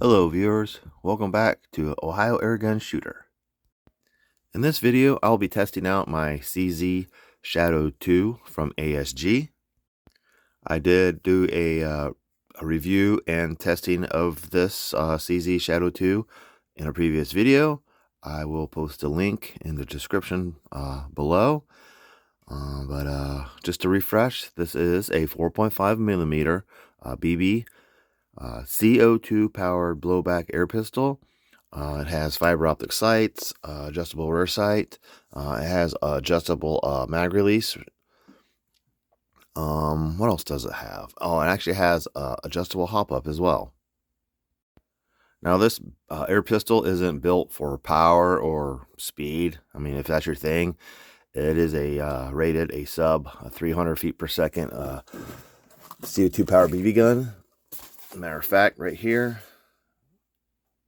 Hello viewers, welcome back to Ohio Airgun Shooter. In this video, I'll be testing out my CZ Shadow 2 from ASG. I did do a review and testing of this CZ Shadow 2 in a previous video. I will post a link in the description below. Just to refresh, this is a 4.5mm BB CO2 powered blowback air pistol. It has fiber optic sights, adjustable rear sight. It has adjustable mag release. What else does it have? Oh, it actually has adjustable hop up as well. Now this air pistol isn't built for power or speed. I mean, if that's your thing, it is rated a sub 300 feet per second CO2 powered BB gun. Matter of fact, right here,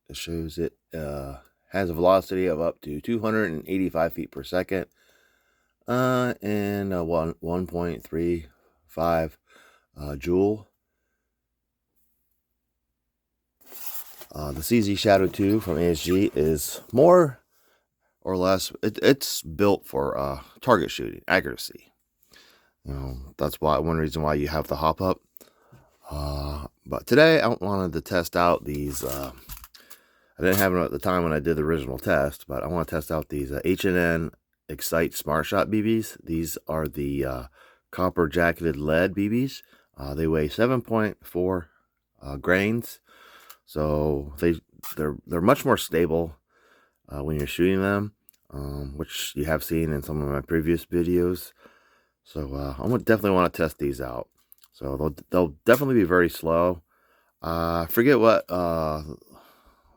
it shows it has a velocity of up to 285 feet per second and 1.35 joule. The CZ Shadow 2 from ASG is more or less, it's built for target shooting, accuracy. You know, that's one reason why you have the hop up. But today I wanted to test out these, I didn't have them at the time when I did the original test, but I want to test out these H&N Excite Smart Shot BBs. These are the copper jacketed lead BBs. They weigh 7.4 grains, so they're much more stable when you're shooting them, which you have seen in some of my previous videos. So I would definitely want to test these out. So they'll definitely be very slow. I forget what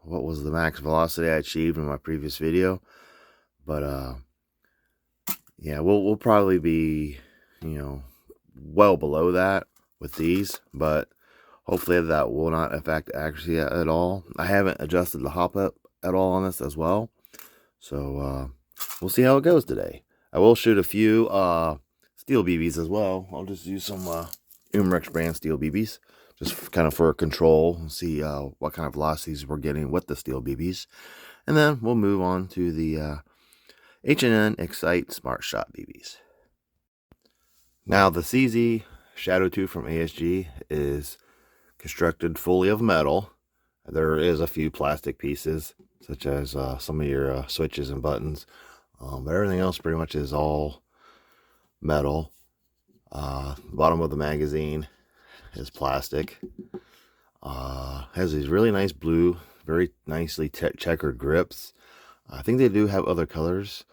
was the max velocity I achieved in my previous video, but yeah, we'll probably be, you know, well below that with these, but hopefully that will not affect accuracy at all. I haven't adjusted the hop up at all on this as well, so we'll see how it goes today. I will shoot a few steel BBs as well. I'll just use some Umrex brand steel BBs, just kind of for control, and see what kind of velocities we're getting with the steel BBs. And then we'll move on to the H&N Excite Smart Shot BBs. Now the CZ Shadow 2 from ASG is constructed fully of metal. There is a few plastic pieces, such as some of your switches and buttons, but everything else pretty much is all metal. Bottom of the magazine is plastic. Has these really nice blue, very nicely checkered grips. I think they do have other colors.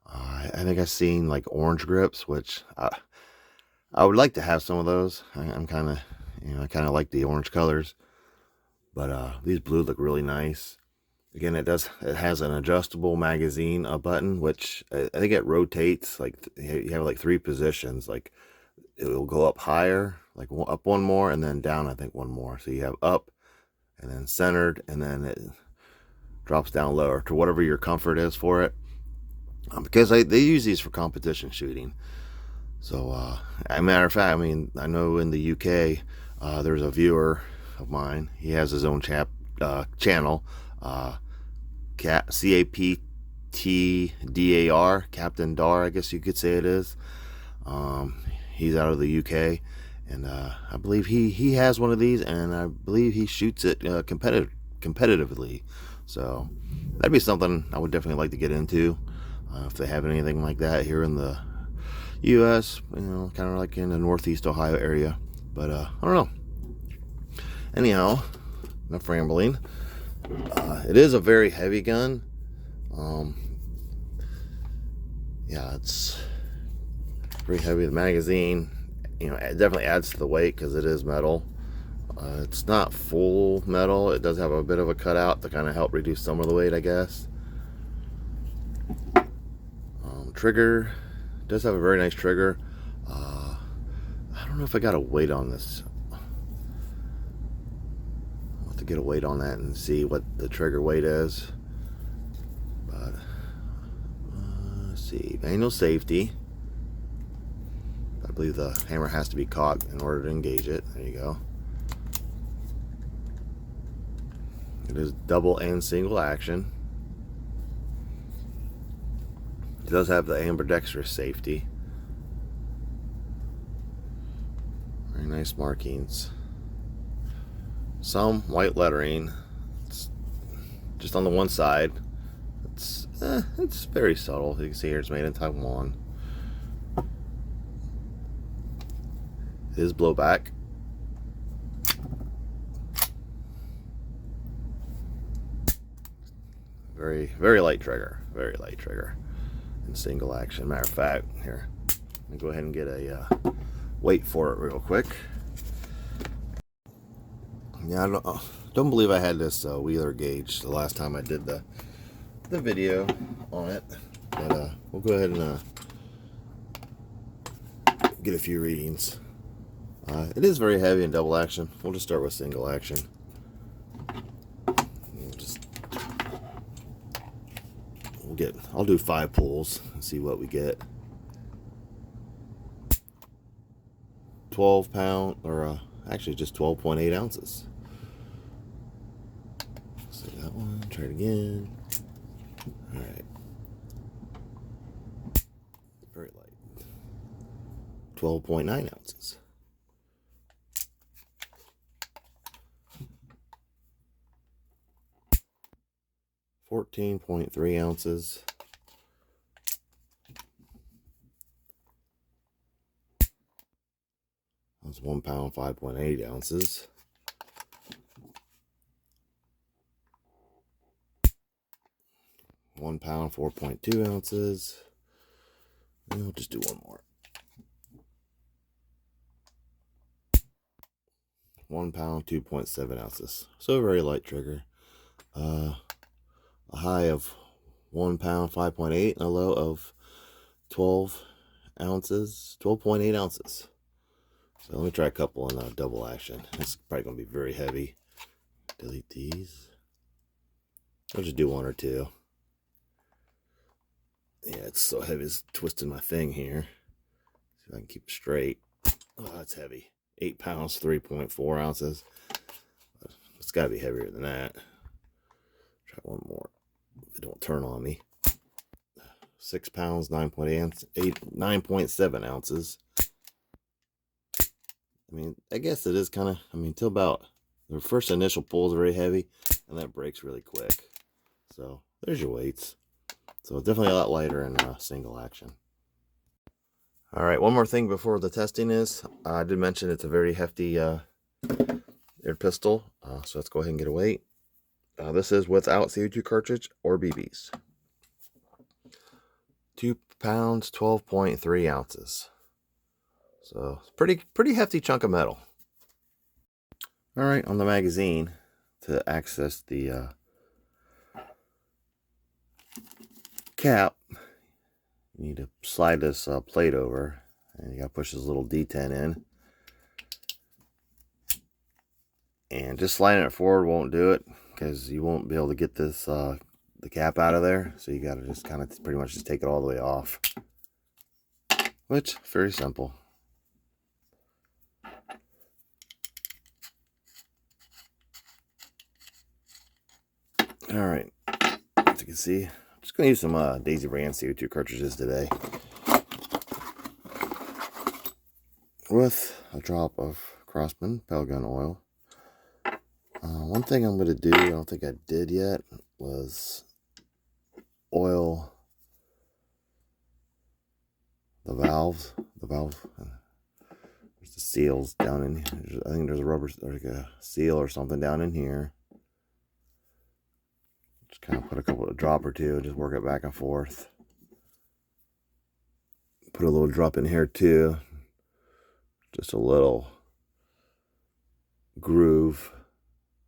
I think I've seen like orange grips, which I would like to have some of those. I'm kind of, I kind of like the orange colors, but these blue look really nice. Again, it has an adjustable magazine button, which I think it rotates. Like you have like 3 positions. Like it will go up higher, like up one more, and then down, I think, one more. So you have up and then centered, and then it drops down lower to whatever your comfort is for it. Because they use these for competition shooting. So as a matter of fact, I mean, I know in the UK there's a viewer of mine. He has his own channel, CAPTDAR, Captain Dar, I guess you could say it is. He's out of the UK, and I believe he has one of these, and I believe he shoots it competitively. So that'd be something I would definitely like to get into, if they have anything like that here in the US, kind of like in the Northeast Ohio area. But I don't know. Anyhow, enough rambling. It is a very heavy gun. Yeah, it's pretty heavy. The magazine, it definitely adds to the weight because it is metal. It's not full metal. It does have a bit of a cutout to kind of help reduce some of the weight, I guess. Trigger does have a very nice trigger. I don't know if I got a weight on this. I'll have to get a weight on that and see what the trigger weight is. But let's see, manual safety. I believe the hammer has to be caught in order to engage it. There you go. It is double and single action. It does have the ambidextrous safety. Very nice markings. Some white lettering. It's just on the one side. It's very subtle. You can see here it's made in Taiwan. It is blowback. Very light trigger. Very light trigger. And single action. Matter of fact, here, let me go ahead and get a weight for it real quick. Yeah, I don't believe I had this Wheeler gauge the last time I did the video on it, but we'll go ahead and get a few readings. It is very heavy in double action. We'll just start with single action. I'll do 5 pulls and see what we get. 12 pound, or actually just 12.8 ounces. See that one, try it again. All right. Very light. 12.9 ounces. 14.3 ounces. That's 1 pound, 5.8 ounces. £1 pound, 4.2 ounces. And we'll just do one more. 1 pound, 2.7 ounces. So a very light trigger. A high of 1 pound, 5.8, and a low of 12 ounces, 12.8 ounces. So let me try a couple in double action. It's probably going to be very heavy. Delete these. I'll just do 1 or 2. Yeah, it's so heavy, it's twisting my thing here. See if I can keep it straight. Oh, that's heavy. 8 pounds, 3.4 ounces. It's got to be heavier than that. Try one more. If it don't turn on me. 6 pounds, 9.7 ounces. I mean, I guess it is kind of, till about the first initial pull is very heavy, and that breaks really quick. So there's your weights. So definitely a lot lighter in single action. All right, one more thing before the testing is, I did mention it's a very hefty air pistol. So let's go ahead and get a weight. This is without CO2 cartridge or BBs. 2 pounds, 12.3 ounces. So pretty hefty chunk of metal. All right, on the magazine, to access the cap, you need to slide this plate over, and you gotta push this little D10 in. And just sliding it forward won't do it, because you won't be able to get this the cap out of there. So you gotta just kind of pretty much just take it all the way off, which very simple. All right, as you can see, I'm just gonna use some Daisy brand CO2 cartridges today, with a drop of Crossman Pelgun oil. One thing I'm going to do, I don't think I did yet, was oil the valves. There's the seals down in here. I think there's a rubber, like a seal or something down in here. Just kind of put a drop or two and just work it back and forth. Put a little drop in here too. Just a little groove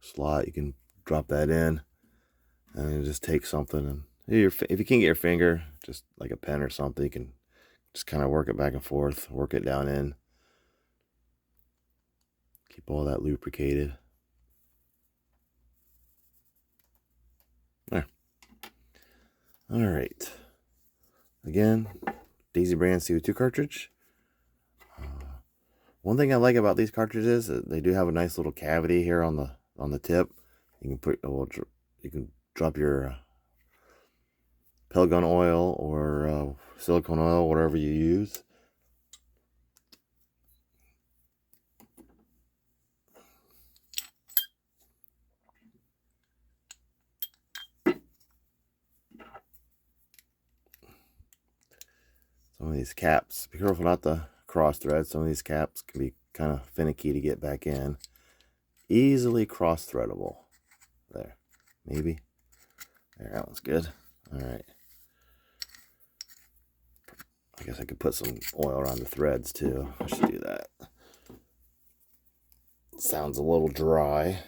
slot. You can drop that in and just take something, and if you can't get your finger, just like a pen or something, you can just kind of work it back and forth, work it down in, keep all that lubricated. There. All right, again, Daisy brand CO2 cartridge. One thing I like about these cartridges is that they do have a nice little cavity here on the tip, You can put you can drop your pellet gun oil or silicone oil, whatever you use. Some of these caps, be careful not to cross thread. Some of these caps can be kind of finicky to get back in. Easily cross threadable. There, maybe. There, that one's good. All right. I guess I could put some oil around the threads too. I should do that. Sounds a little dry.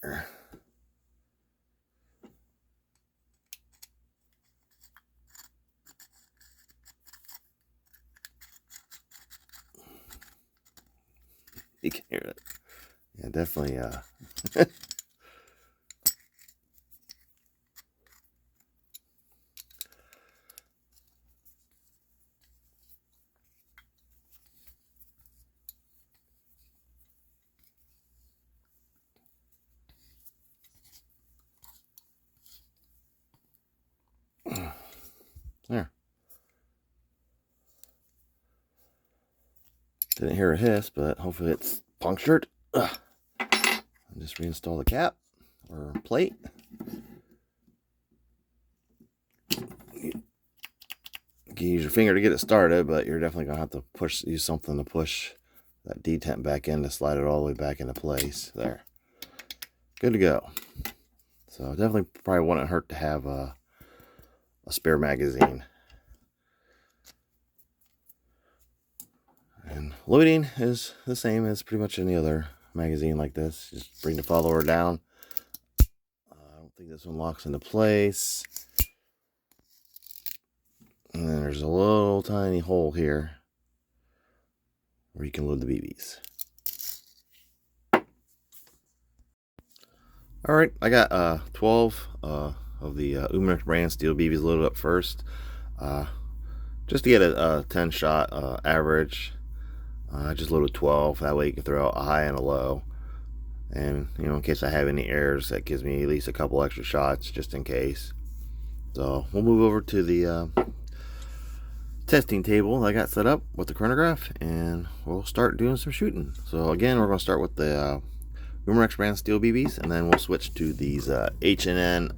There. You can hear it. Yeah, definitely. There. Didn't hear a hiss, but hopefully it's punctured. Ugh. I'll just reinstall the cap or plate. You can use your finger to get it started, but you're definitely gonna have to use something to push that detent back in to slide it all the way back into place. There. Good to go. So definitely probably wouldn't hurt to have a spare magazine. And loading is the same as pretty much any other magazine like this. Just bring the follower down. I don't think this one locks into place. And then there's a little tiny hole here where you can load the BBs. All right, I got 12 of the Umarex brand steel BBs loaded up first, just to get a 10 shot average. I just loaded 12. That way you can throw out a high and a low, and you know, in case I have any errors, that gives me at least a couple extra shots just in case. So we'll move over to the testing table I got set up with the chronograph, and we'll start doing some shooting. So again, we're going to start with the Umarex brand steel BBs, and then we'll switch to these H&N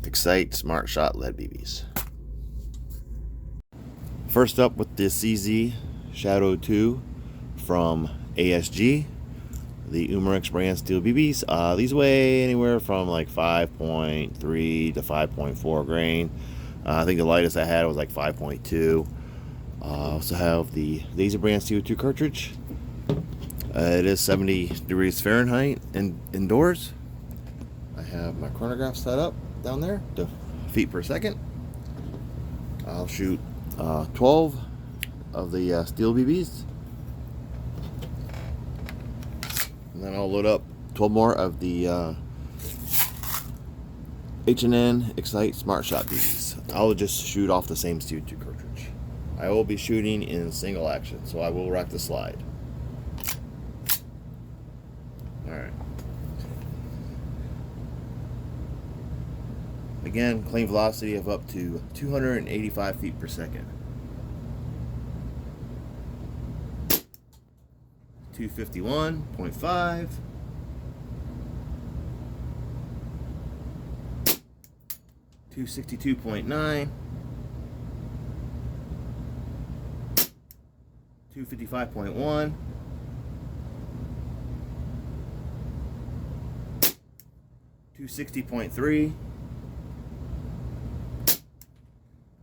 Excite Smart Shot lead BBs. First up with the CZ Shadow 2 from ASG, the Umarex brand steel BBs. These weigh anywhere from like 5.3 to 5.4 grain. I think the lightest I had was like 5.2. I also have the Laser brand steel 2 cartridge. It is 70 degrees Fahrenheit indoors. I have my chronograph set up down there to feet per second. I'll shoot 12 of the steel BBs, and then I'll load up 12 more of the H&N Excite Smart Shot BBs. I'll just shoot off the same steel 2 cartridge. I will be shooting in single action, so I will rack the slide. Alright. Again, claim velocity of up to 285 feet per second. 251.5. 262.9. 255.1. 260.3.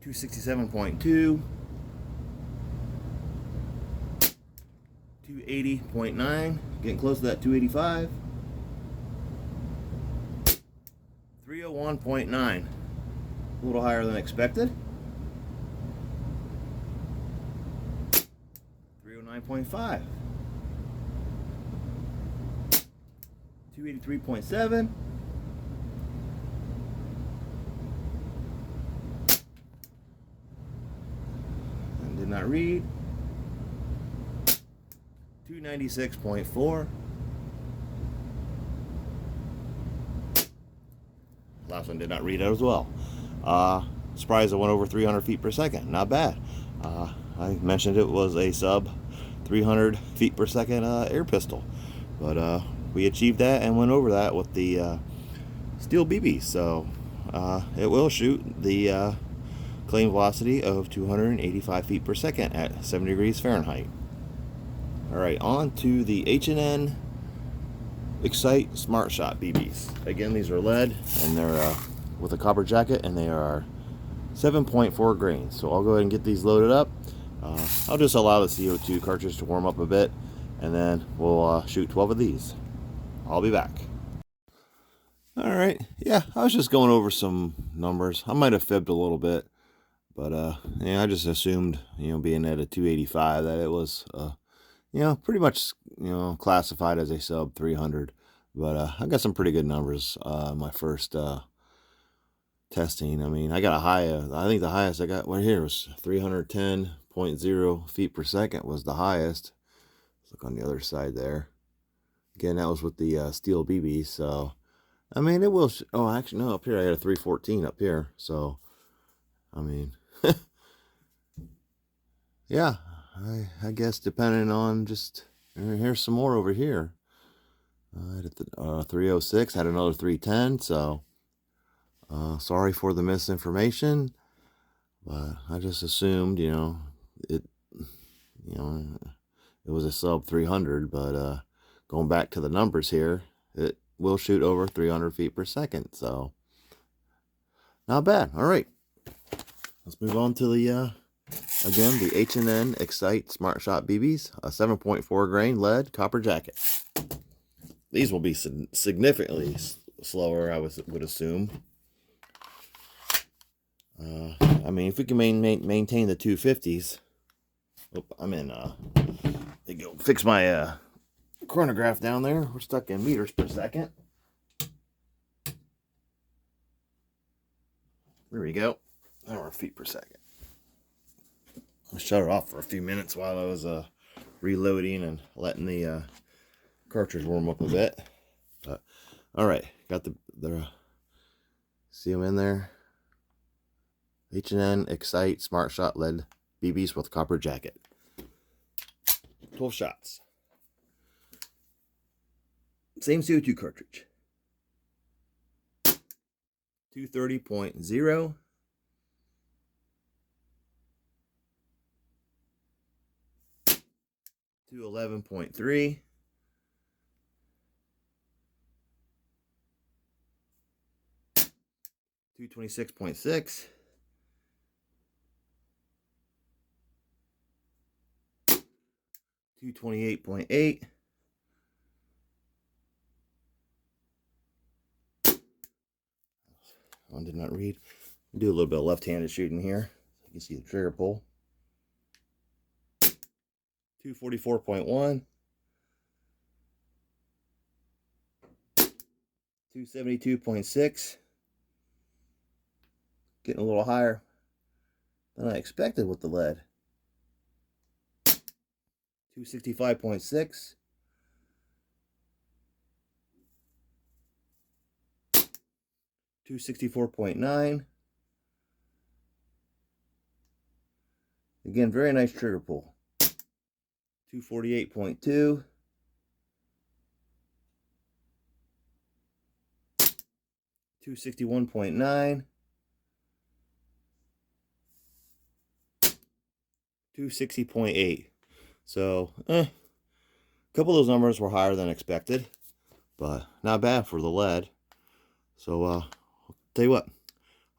267.2. 280.9, getting close to that 285. 301.9, a little higher than expected. 309.5. 283.7. And did not read. 296.4. Last one did not read out as well. Surprised it went over 300 feet per second. Not bad. I mentioned it was a sub 300 feet per second air pistol, but we achieved that and went over that with the steel BB. So it will shoot the claimed velocity of 285 feet per second at 7 degrees Fahrenheit. All right, on to the H&N Excite Smart Shot BBs. Again, these are lead, and they're with a copper jacket, and they are 7.4 grains. So I'll go ahead and get these loaded up. I'll just allow the CO2 cartridge to warm up a bit, and then we'll shoot 12 of these. I'll be back. All right, yeah, I was just going over some numbers. I might have fibbed a little bit, but yeah, I just assumed, being at a 285, that it was pretty much, classified as a sub 300. But I got some pretty good numbers my first testing. I mean, I got a high, I think the highest I got right here was 310.0 feet per second was the highest. Let's look on the other side there. Again, that was with the steel BB. So, I mean, it will, oh, actually, no, up here I had a 314 up here. So, I mean, yeah. I guess depending on just, here's some more over here. I had a 306, had another 310, so sorry for the misinformation, but I just assumed, it was a sub 300, but going back to the numbers here, it will shoot over 300 feet per second, so not bad. All right, let's move on to the again, the H&N Excite Smart Shot BBs, a 7.4 grain lead copper jacket. These will be significantly slower, I would assume. I mean, if we can maintain the 250s. Oh, I'm in. They go fix my chronograph down there. We're stuck in meters per second. There we go. Now we're feet per second. I shut it off for a few minutes while I was reloading and letting the cartridge warm up a bit. But all right, got the see them in there. H&N Excite Smart Shot lead BBs with copper jacket. 12 shots. Same CO2 cartridge. 230.0. 211.3, 226.6, 228.8, 1 did not read. Do a little bit of left-handed shooting here. You can see the trigger pull. 244.1, 272.6, getting a little higher than I expected with the lead. 265.6, 264.9. Again, very nice trigger pull. 248.2, 261.9, 260.8. So, a couple of those numbers were higher than expected, but not bad for the lead. So, tell you what,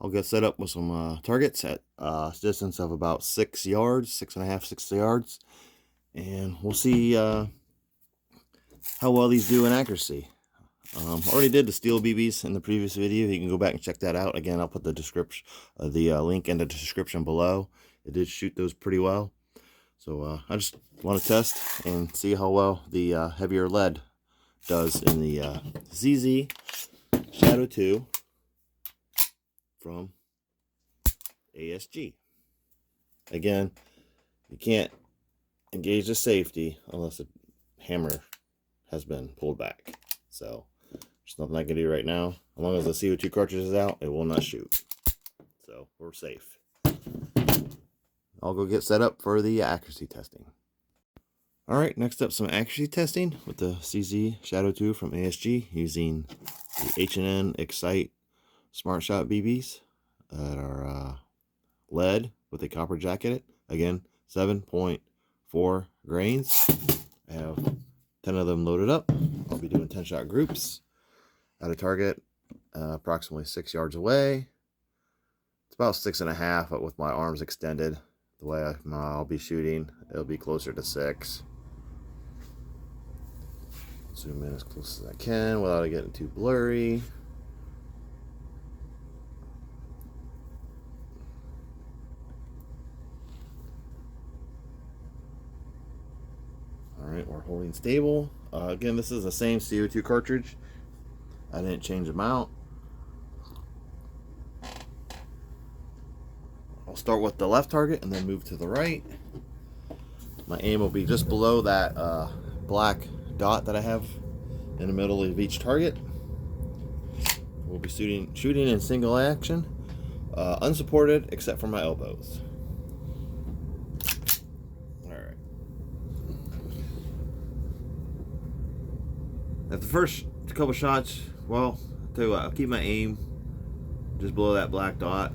I'll get set up with some targets at a distance of about 6 yards, 6.5, 6 yards, and we'll see how well these do in accuracy. Already did the steel BBs in the previous video. You can go back and check that out. Again, I'll put the description, the link in the description below. It did shoot those pretty well. So I just want to test and see how well the heavier lead does in the ZZ Shadow 2 from ASG. Again, you can't engage the safety unless hammer has been pulled back. So there's nothing I can do right now. As long as the CO2 cartridge is out, it will not shoot. So we're safe. I'll go get set up for the accuracy testing. Alright, next up some accuracy testing with the CZ Shadow 2 from ASG using the H&N Excite Smart Shot BBs that are lead with a copper jacket. Again, 7.4 grains. I have 10 of them loaded up. I'll be doing 10 shot groups at a target approximately 6 yards away. It's about 6.5, but with my arms extended, the way I'll be shooting, it'll be closer to 6. Zoom in as close as I can without it getting too blurry. Alright, we're holding stable. Again, this is the same CO2 cartridge. I didn't change them out. I'll start with the left target and then move to the right. My aim will be just below that black dot that I have in the middle of each target. We'll be shooting in single action, unsupported except for my elbows. Alright. At the first couple shots, well, I'll tell you what, I'll keep my aim just below that black dot.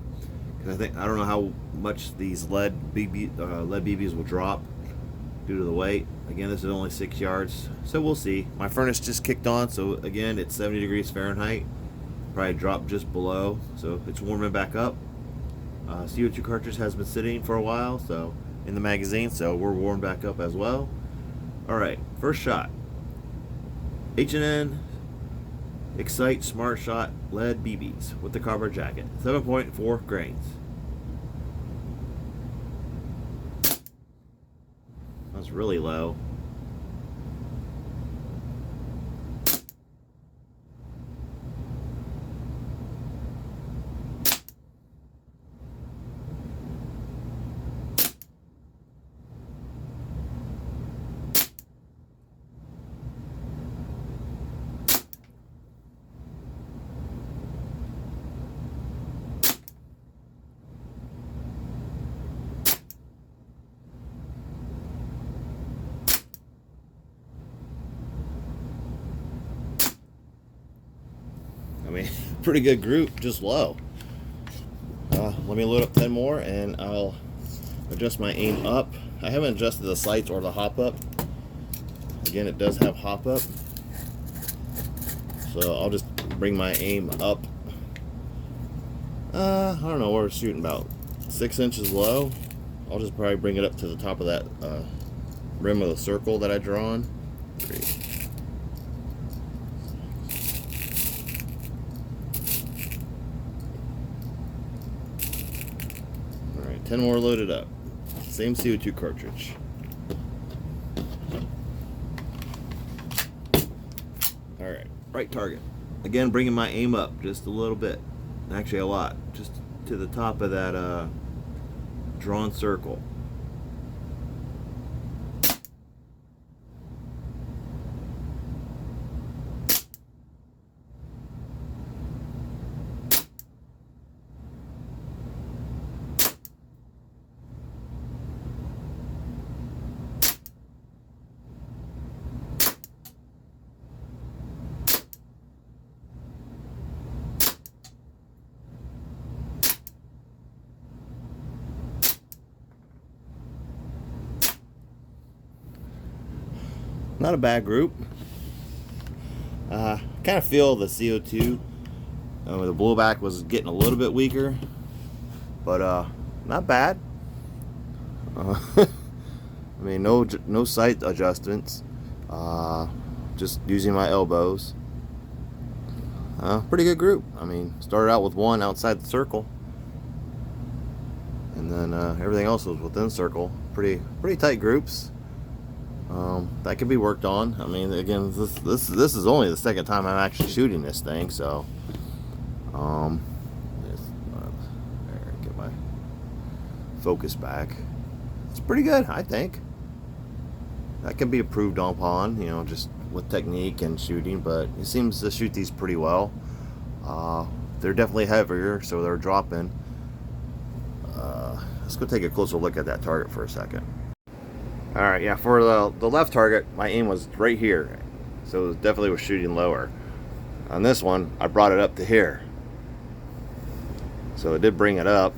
I don't know how much these lead BBs will drop due to the weight. Again, this is only 6 yards, so we'll see. My furnace just kicked on, so again, it's 70 degrees Fahrenheit. Probably dropped just below, so it's warming back up. CO2 cartridge has been sitting for a while, so in the magazine, so we're warmed back up as well. All right, first shot. H&N Excite Smart Shot lead BBs with the copper jacket, 7.4 grains. That's really low. I mean, pretty good group, just low. Let me load up 10 more and I'll adjust my aim up. I haven't adjusted the sights or the hop up. Again, it does have hop up. So I'll just bring my aim up. I don't know, we're shooting about 6 inches low. I'll just probably bring it up to the top of that rim of the circle that I drawn. 10 more loaded up. Same CO2 cartridge. Alright, right target. Again, bringing my aim up just a little bit. Actually a lot. Just to the top of that drawn circle. Not a bad group. Kind of feel the CO2. The blowback was getting a little bit weaker, but not bad. I mean, no sight adjustments. Just using my elbows. Pretty good group. I mean, started out with one outside the circle, and then everything else was within circle. Pretty tight groups. That could be worked on. I mean, again, this is only the second time I'm actually shooting this thing, so there, get my focus back. It's pretty good, I think. That can be improved upon, you know, just with technique and shooting, but he seems to shoot these pretty well. They're definitely heavier, so they're dropping. Let's go take a closer look at that target for a second. All right, yeah, for the left target, my aim was right here, so it definitely was shooting lower. On this one, I brought it up to here, so it did bring it up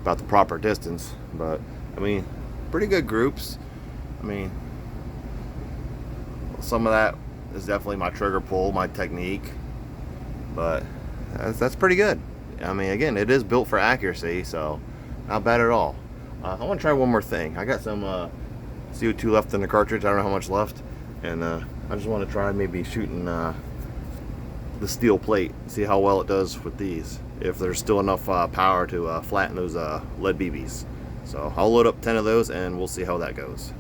about the proper distance. But I mean, pretty good groups. I mean, some of that is definitely my trigger pull, my technique, but that's pretty good. I mean, again, it is built for accuracy, so not bad at all. I want to try one more thing. I got some CO2 left in the cartridge. I don't know how much left, and I just want to try maybe shooting the steel plate, see how well it does with these, if there's still enough power to flatten those lead BBs. So I'll load up 10 of those and we'll see how that goes.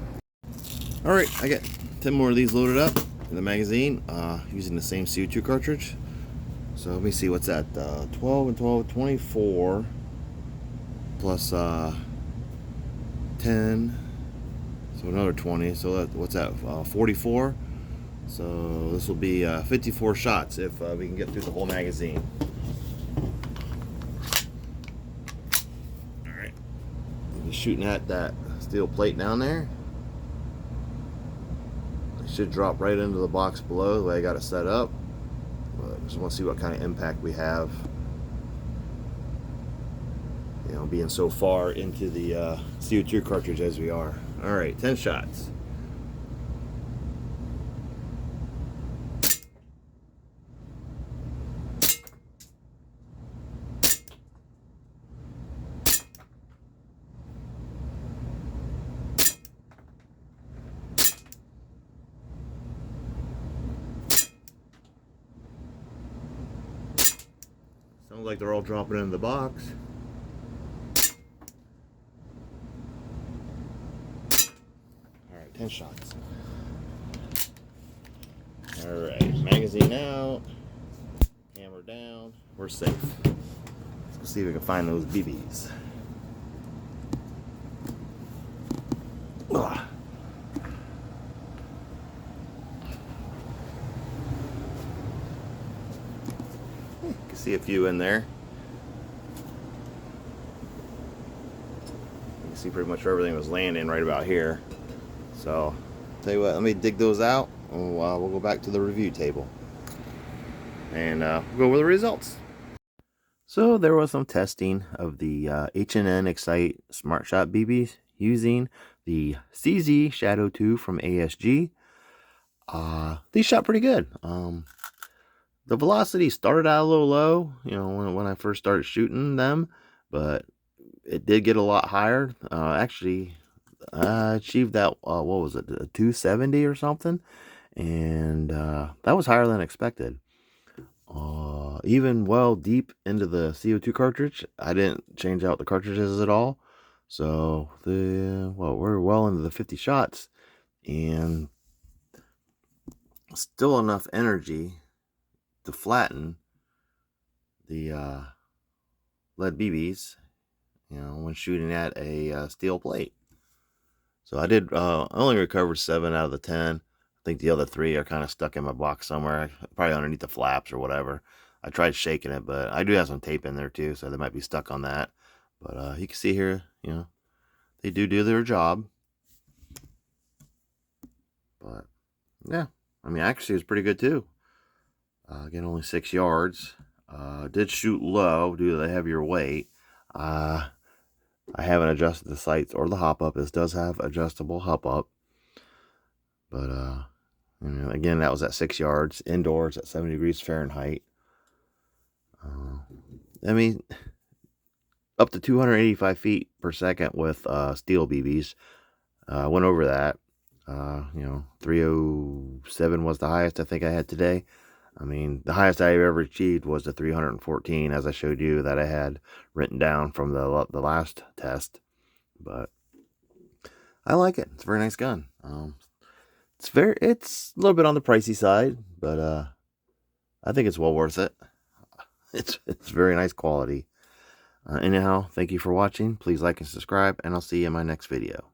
Alright, I got 10 more of these loaded up in the magazine using the same CO2 cartridge. So let me see what's that, 12 and 12, 24 plus 10, so another 20, so what's that, 44. So this will be 54 shots if we can get through the whole magazine. Alright, I'm just shooting at that steel plate down there. It should drop right into the box below the way I got it set up. But I just want to see what kind of impact we have, you know, being so far into the CO2 cartridge as we are. Alright, 10 shots. Sounds like they're all dropping into the box. Alright, 10 shots. Alright, magazine out. Hammer down. We're safe. Let's go see if we can find those BBs. Ugh. You can see a few in there. You can see pretty much where everything was landing right about here. So, tell you what, let me dig those out. We'll go back to the review table and we'll go over the results. So there was some testing of the H&N Excite Smart Shot BBs using the CZ Shadow 2 from ASG. These shot pretty good. The velocity started out a little low, you know, when I first started shooting them, but it did get a lot higher. Actually, I achieved that, what was it, a 270 or something, and that was higher than expected. Even well deep into the CO2 cartridge, I didn't change out the cartridges at all. So we're well into the 50 shots, and still enough energy to flatten the lead BBs, you know, when shooting at a steel plate. So I did only recovered 7 out of the 10. I think the other 3 are kind of stuck in my box somewhere, probably underneath the flaps or whatever. I tried shaking it, but I do have some tape in there too, so they might be stuck on that. But you can see here, you know, they do their job. But yeah, I mean, actually, it's pretty good too. Again, only 6 yards. Did shoot low due to the heavier weight. I haven't adjusted the sights or the hop up. This does have adjustable hop up, but you know, again, that was at 6 yards indoors at 70 degrees Fahrenheit. I mean, up to 285 feet per second with steel BBs. Went over that. You know, 307 was the highest I think I had today. I mean, the highest I've ever achieved was the 314, as I showed you, that I had written down from the last test. But I like it. It's a very nice gun. It's a little bit on the pricey side, but I think it's well worth it. It's very nice quality. Anyhow, thank you for watching. Please like and subscribe, and I'll see you in my next video.